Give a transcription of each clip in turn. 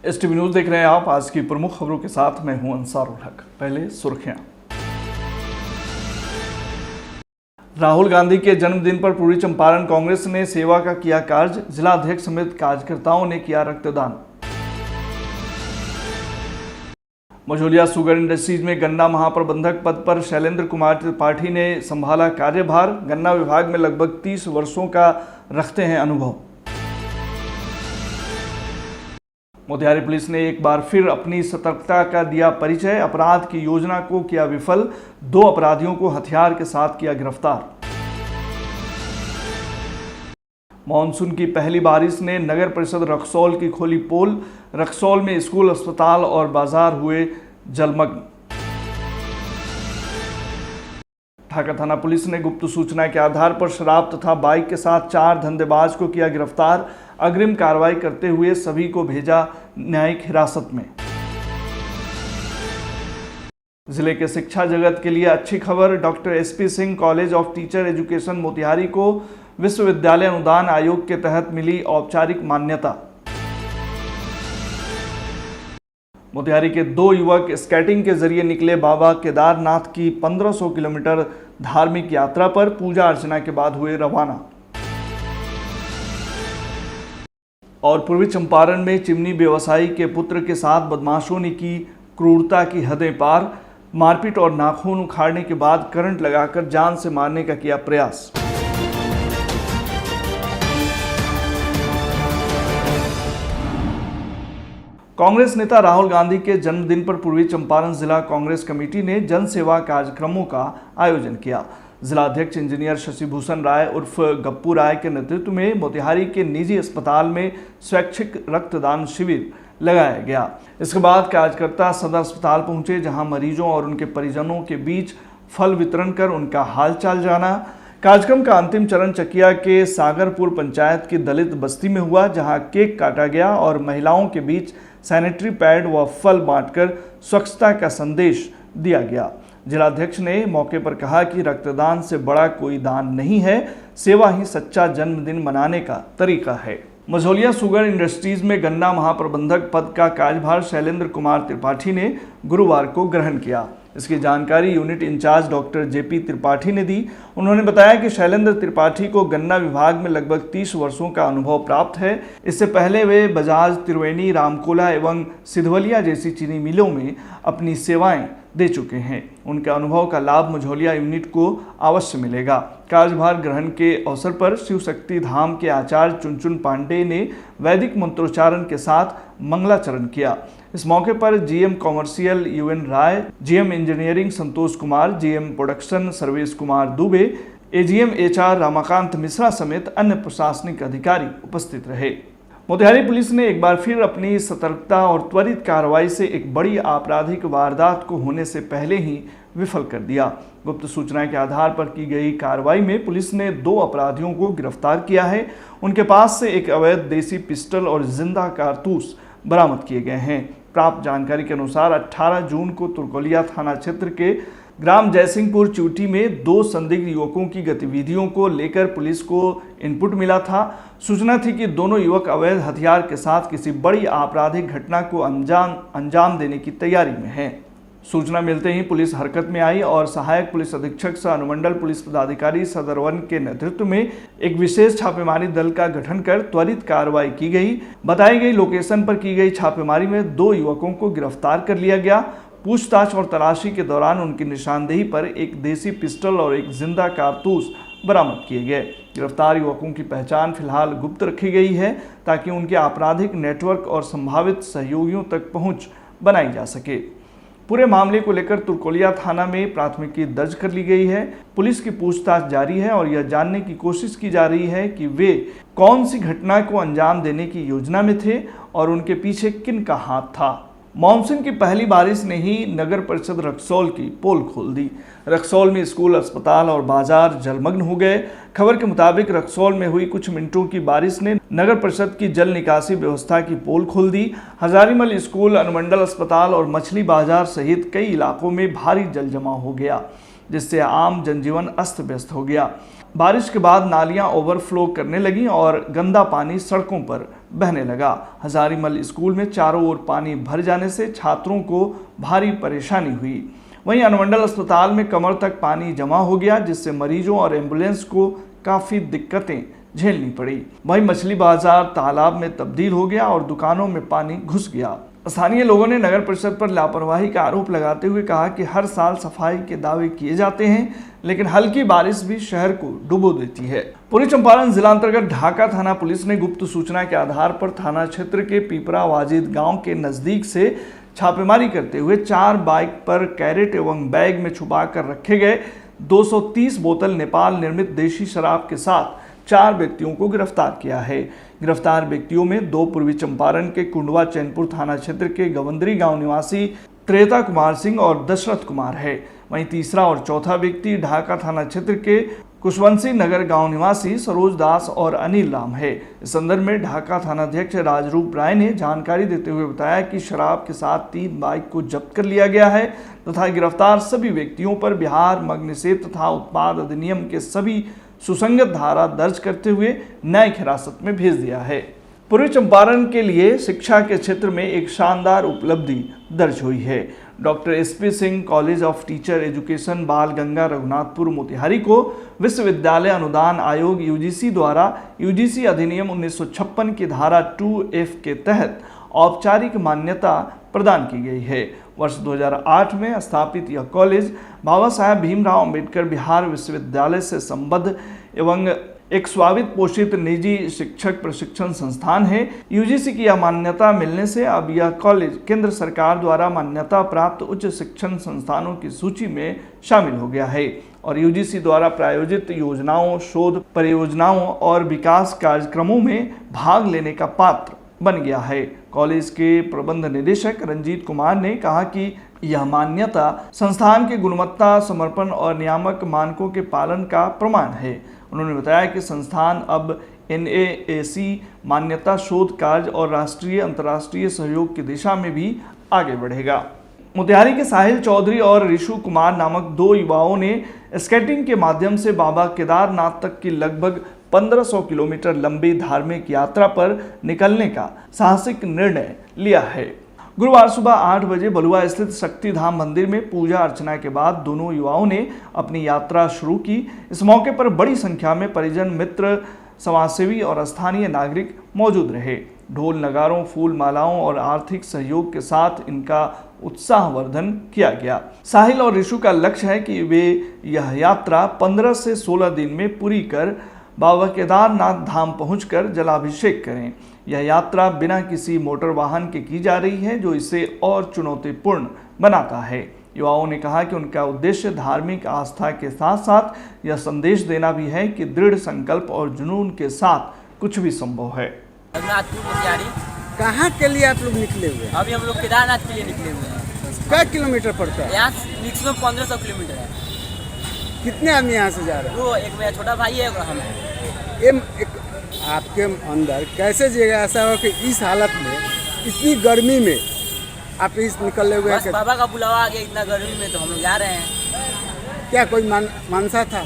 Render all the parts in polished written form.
STV news देख रहे हैं आप। आज की प्रमुख खबरों के साथ मैं हूं अंसारुल हक। पहले सुर्खियां। राहुल गांधी के जन्मदिन पर पूर्वी चंपारण कांग्रेस ने सेवा का किया कार्य। जिला अध्यक्ष समेत कार्यकर्ताओं ने किया रक्तदान। मझौलिया शुगर इंडस्ट्रीज में गन्ना महाप्रबंधक पद पर शैलेंद्र कुमार त्रिपाठी ने संभाला कार्यभार। गन्ना विभाग में लगभग 30 वर्षों का रखते हैं अनुभव। मोतिहारी पुलिस ने एक बार फिर अपनी सतर्कता का दिया परिचय। अपराध की योजना को किया विफल। 2 अपराधियों को हथियार के साथ किया गिरफ्तार। मानसून की पहली बारिश ने नगर परिषद रक्सौल की खोली पोल। रक्सौल में स्कूल, अस्पताल और बाजार हुए जलमग्न। ढाका थाना पुलिस ने गुप्त सूचना के आधार पर शराब तथा बाइक के साथ 4 धंधेबाज को किया गिरफ्तार। अग्रिम कार्रवाई करते हुए सभी को भेजा न्यायिक हिरासत में। जिले के शिक्षा जगत के लिए अच्छी खबर। Doctor SP Singh college of teacher education Motihari को विश्वविद्यालय अनुदान आयोग के तहत मिली औपचारिक मान्यता। मोतिहारी के 2 युवक स्केटिंग के जरिए निकले बाबा केदारनाथ की 1500 किलोमीटर धार्मिक यात्रा पर। पूजा अर्चना के बाद हुए रवाना। और पूर्वी चंपारण में चिमनी व्यवसायी के पुत्र के साथ बदमाशों ने की क्रूरता की हदें पार। मारपीट और नाखून उखाड़ने के बाद करंट लगाकर जान से मारने का किया प्रयास। कांग्रेस नेता राहुल गांधी के जन्मदिन पर पूर्वी चंपारण जिला कांग्रेस कमेटी ने जन सेवा कार्यक्रमों का आयोजन किया। जिला अध्यक्ष इंजीनियर शशिभूषण राय उर्फ गप्पू राय के नेतृत्व में मोतिहारी के निजी अस्पताल में स्वैच्छिक रक्तदान शिविर लगाया गया। इसके बाद कार्यकर्ता सदर अस्पताल पहुंचे, जहां मरीजों और उनके परिजनों के बीच फल वितरण कर उनका हालचाल जाना। कार्यक्रम का अंतिम चरण चकिया के सागरपुर पंचायत की दलित बस्ती में हुआ, जहां केक काटा गया और महिलाओं के बीच सैनिटरी पैड व फल बांटकर स्वच्छता का संदेश दिया गया। जिलाध्यक्ष ने मौके पर कहा कि रक्तदान से बड़ा कोई दान नहीं है, सेवा ही सच्चा जन्मदिन मनाने का तरीका है। मझौलिया शुगर इंडस्ट्रीज में गन्ना महाप्रबंधक पद का कार्यभार शैलेंद्र कुमार त्रिपाठी ने गुरुवार को ग्रहण किया। इसकी जानकारी unit incharge doctor JP Tripathi ने दी। उन्होंने बताया कि शैलेंद्र त्रिपाठी को गन्ना विभाग में लगभग 30 वर्षों का अनुभव प्राप्त है। इससे पहले वे बजाज, त्रिवेणी, रामकोला एवं सिधवलिया जैसी चीनी मिलों में अपनी सेवाएं दे चुके हैं। उनके अनुभव का लाभ मझौलिया यूनिट को अवश्य मिलेगा। कार्यभार ग्रहण के अवसर पर शिव शक्ति धाम के आचार्य चुनचुन पांडे ने वैदिक मंत्रोच्चारण के साथ मंगलाचरण किया। इस मौके पर GM commercial UN Rai, GM engineering Santosh Kumar, GM production Sarvesh Kumar Dubey, AGM HR Ramakant Mishra समेत अन्य प्रशासनिक अधिकारी उपस्थित रहे। मोतिहारी पुलिस ने एक बार फिर अपनी सतर्कता और त्वरित कार्रवाई से एक बड़ी आपराधिक वारदात को होने से पहले ही विफल कर दिया। गुप्त सूचना के आधार पर की गई कार्रवाई में पुलिस ने 2 अपराधियों को गिरफ्तार किया है। उनके पास से एक अवैध देसी पिस्टल और जिंदा कारतूस बरामद किए गए हैं। प्राप्त जानकारी के अनुसार 18 जून को तुर्कोलिया थाना क्षेत्र के ग्राम जयसिंहपुर चूटी में 2 संदिग्ध युवकों की गतिविधियों को लेकर पुलिस को इनपुट मिला था। सूचना थी कि दोनों युवक अवैध हथियार के साथ किसी बड़ी आपराधिक घटना को अंजाम देने की तैयारी में हैं। सूचना मिलते ही पुलिस हरकत में आई और सहायक पुलिस अधीक्षक सह अनुमंडल पुलिस पदाधिकारी सदर वन के नेतृत्व में एक विशेष छापेमारी दल का गठन कर त्वरित कार्रवाई की गई। बताई गई लोकेशन पर की गई छापेमारी में 2 युवकों को गिरफ्तार कर लिया गया। पूछताछ और तलाशी के दौरान उनकी निशानदेही पर एक देसी पिस्टल और एक जिंदा कारतूस बरामद किए गए। गिरफ्तार युवकों की पहचान फिलहाल गुप्त रखी गई है, ताकि उनके आपराधिक नेटवर्क और संभावित सहयोगियों तक पहुंच बनाई जा सके। पूरे मामले को लेकर तुर्कोलिया थाना में प्राथमिकी दर्ज कर ली गई है। पुलिस की पूछताछ जारी है और यह जानने की कोशिश की जा रही है कि वे कौन सी घटना को अंजाम देने की योजना में थे और उनके पीछे किन का हाथ था। मानसून की पहली बारिश ने ही नगर परिषद रक्सौल की पोल खोल दी। रक्सौल में स्कूल, अस्पताल और बाजार जलमग्न हो गए। खबर के मुताबिक रक्सौल में हुई कुछ मिनटों की बारिश ने नगर परिषद की जल निकासी व्यवस्था की पोल खोल दी। हजारीमल स्कूल, अनुमंडल अस्पताल और मछली बाजार सहित कई इलाकों में भारी जल जमाव हो गया, जिससे आम जनजीवन अस्त व्यस्त हो गया। बारिश के बाद नालियां ओवरफ्लो करने लगीं और गंदा पानी सड़कों पर बहने लगा। हजारीमल स्कूल में चारों ओर पानी भर जाने से छात्रों को भारी परेशानी हुई। वहीं अनुमंडल अस्पताल में कमर तक पानी जमा हो गया, जिससे मरीजों और एम्बुलेंस को काफी दिक्कतें झेलनी पड़ी। वहीं मछली बाजार तालाब में तब्दील हो गया और दुकानों में पानी घुस गया। स्थानीय लोगों ने नगर परिषद पर लापरवाही का आरोप लगाते हुए कहा कि हर साल सफाई के दावे किए जाते हैं, लेकिन हल्की बारिश भी शहर को डुबो देती है। पूर्वी चंपारण जिला अंतर्गत ढाका थाना पुलिस ने गुप्त सूचना के आधार पर थाना क्षेत्र के पीपरा वाजिद गांव के नजदीक से छापेमारी करते हुए 4 बाइक पर कैरेट एवं बैग में छुपा कर रखे गए 230 बोतल नेपाल निर्मित देशी शराब के साथ 4 व्यक्तियों को गिरफ्तार किया है। गिरफ्तार व्यक्तियों में 2 पूर्वी चंपारण के कुंडवा चैनपुर थाना क्षेत्र के गवंदरी गांव निवासी त्रेता कुमार सिंह और दशरथ कुमार है। वहीं तीसरा और चौथा व्यक्ति ढाका थाना क्षेत्र के कुशवंशी नगर गांव निवासी सरोज दास और अनिल राम है। इस संदर्भ में ढाका थानाध्यक्ष राजरूप राय ने जानकारी देते हुए बताया कि शराब के साथ 3 बाइक को जब्त कर लिया गया है तथा गिरफ्तार सभी व्यक्तियों पर बिहार मद्यनिषेध तथा उत्पाद अधिनियम के सभी सुसंगत धारा दर्ज करते हुए न्यायिक हिरासत में भेज दिया है। पूर्वी चंपारण के लिए शिक्षा के क्षेत्र में एक शानदार उपलब्धि दर्ज हुई है। Doctor SP Singh college of teacher education बाल गंगा रघुनाथपुर मोतिहारी को विश्वविद्यालय अनुदान आयोग यूजीसी द्वारा यूजीसी अधिनियम 1956 की धारा 2F के तहत औपचारिक मान्यता प्रदान की गई है। वर्ष 2008 में स्थापित यह कॉलेज बाबा साहेब भीमराव अंबेडकर बिहार विश्वविद्यालय से संबद्ध एवं एक स्वायत्त पोषित निजी शिक्षक प्रशिक्षण संस्थान है। यूजीसी की यह मान्यता मिलने से अब यह कॉलेज केंद्र सरकार द्वारा मान्यता प्राप्त उच्च शिक्षण संस्थानों की सूची में शामिल हो गया है और यूजीसी द्वारा प्रायोजित योजनाओं, शोध परियोजनाओं और विकास कार्यक्रमों में भाग लेने का पात्र बन गया है। कॉलेज के प्रबंध निदेशक रंजीत कुमार ने कहा कि यह मान्यता संस्थान के गुणवत्ता, समर्पण और नियामक मानकों के पालन का प्रमाण है। उन्होंने बताया कि संस्थान अब NAAC मान्यता, शोध कार्य और राष्ट्रीय अंतर्राष्ट्रीय सहयोग की दिशा में भी आगे बढ़ेगा। मोतिहारी के साहिल चौधरी और ऋषु कुमार नामक 2 युवाओं ने स्केटिंग के माध्यम से बाबा केदारनाथ तक की लगभग 1500 किलोमीटर लंबी धार्मिक यात्रा पर निकलने का साहसिक निर्णय लिया है। गुरुवार सुबह 8 बजे बलुआ स्थित शक्तिधाम मंदिर में पूजा अर्चना के बाद दोनों युवाओं ने अपनी यात्रा शुरू की। इस मौके पर बड़ी संख्या में परिजन, मित्र, समाजसेवी और स्थानीय नागरिक मौजूद रहे। ढोल, नगारों, फूल मालाओं और आर्थिक सहयोग के साथ इनका उत्साहवर्धन किया गया। साहिल और ऋषु का लक्ष्य है कि वे यह यात्रा 15 से 16 दिन में पूरी कर बाबा केदारनाथ धाम पहुंचकर जलाभिषेक करें। यह यात्रा बिना किसी मोटर वाहन के की जा रही है, जो इसे और चुनौतीपूर्ण बनाता है। युवाओं ने कहा कि उनका उद्देश्य धार्मिक आस्था के साथ साथ यह संदेश देना भी है कि दृढ़ संकल्प और जुनून के साथ कुछ भी संभव है। कहाँ के लिए आप लोग निकले हुए हैं? अभी हम लोग केदारनाथ के लिए निकले हुए हैं। क्या किलोमीटर पड़ता है? यहाँ मैक्सिमम 1500 किलोमीटर है। कितने आदमी यहाँ से जा रहे हैं? वो एक मेरा छोटा भाई है और हम हैं। आपके अंदर कैसे जगह ऐसा हो कि इस हालत में, इतनी गर्मी में आप इस निकले हुए हैं? बाबा का बुलावा आ गया इतना गर्मी में, तो हम लोग जा रहे हैं। क्या कोई मानसा था?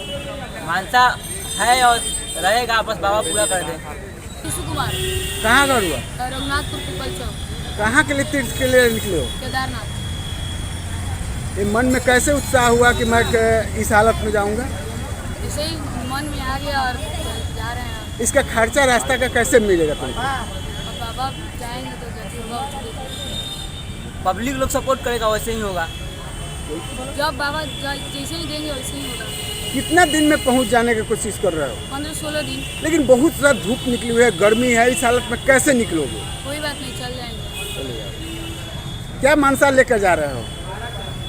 मानसा है और रहेगा, बस बाबा पूरा कर दे। ऋषु कुमार। कहाँ घर हुआ? रघुनाथपुर पीपल चौक। कहाँ के लिए तीर्थ के लिए निकले हो? केदारनाथ। ये मन में कैसे उत्साह हुआ कि मैं इस हालत में जाऊंगा? ऐसे ही मन में आ गया और जा रहे हैं। इसका खर्चा रास्ता का कैसे मिलेगा तुमको? बाबा जाएंगे तो जैसे होगा। पब्लिक लोग सपोर्ट करेगा, वैसे ही होगा। जब बाबा जैसे ही देंगे वैसे ही होगा। कितना दिन में पहुंच जाने की कोशिश कर रहे हो? 15-16 दिन। लेकिन बहुत ज़्यादा धूप निकली हुई है, गर्मी है, इस हालत में कैसे निकलोगे? कोई बात नहीं, चल जाएंगे। क्या मानसा लेकर जा रहे हो?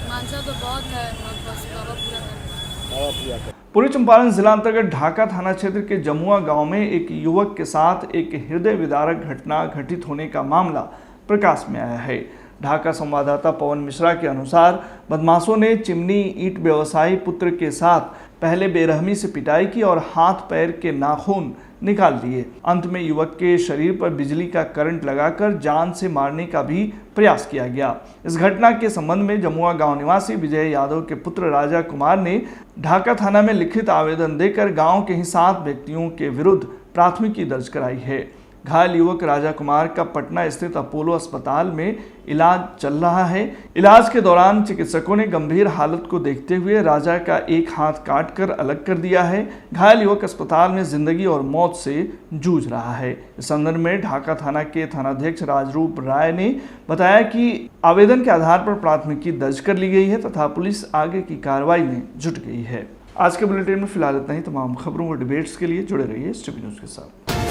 मानसा तो बहुत है, बस बाबा पूरा कर। पूर्वी चंपारण जिला अंतर्गत ढाका थाना क्षेत्र के जमुआ गांव में एक युवक के साथ एक हृदय विदारक घटना घटित होने का मामला प्रकाश में आया है। ढाका संवाददाता पवन मिश्रा के अनुसार बदमाशों ने चिमनी ईंट व्यवसायी पुत्र के साथ पहले बेरहमी से पिटाई की और हाथ पैर के नाखून निकाल लिए। अंत में युवक के शरीर पर बिजली का करंट लगाकर जान से मारने का भी प्रयास किया गया। इस घटना के संबंध में जमुआ गांव निवासी विजय यादव के पुत्र राजा कुमार ने ढाका थाना में लिखित आवेदन देकर गांव के ही 7 व्यक्तियों के विरुद्ध प्राथमिकी दर्ज कराई है। घायल युवक राजा कुमार का पटना स्थित अपोलो अस्पताल में इलाज चल रहा है। इलाज के दौरान चिकित्सकों ने गंभीर हालत को देखते हुए राजा का एक हाथ काटकर अलग कर दिया है। घायल युवक अस्पताल में जिंदगी और मौत से जूझ रहा है। इस संदर्भ में ढाका थाना के थानाध्यक्ष राजरूप राय ने बताया कि आवेदन के आधार पर प्राथमिकी दर्ज कर ली गई है तथा पुलिस आगे की कार्रवाई में जुट गई है। आज के बुलेटिन में फिलहाल इतना ही। तमाम खबरों और डिबेट्स के लिए जुड़े रहिए STV न्यूज़ के साथ।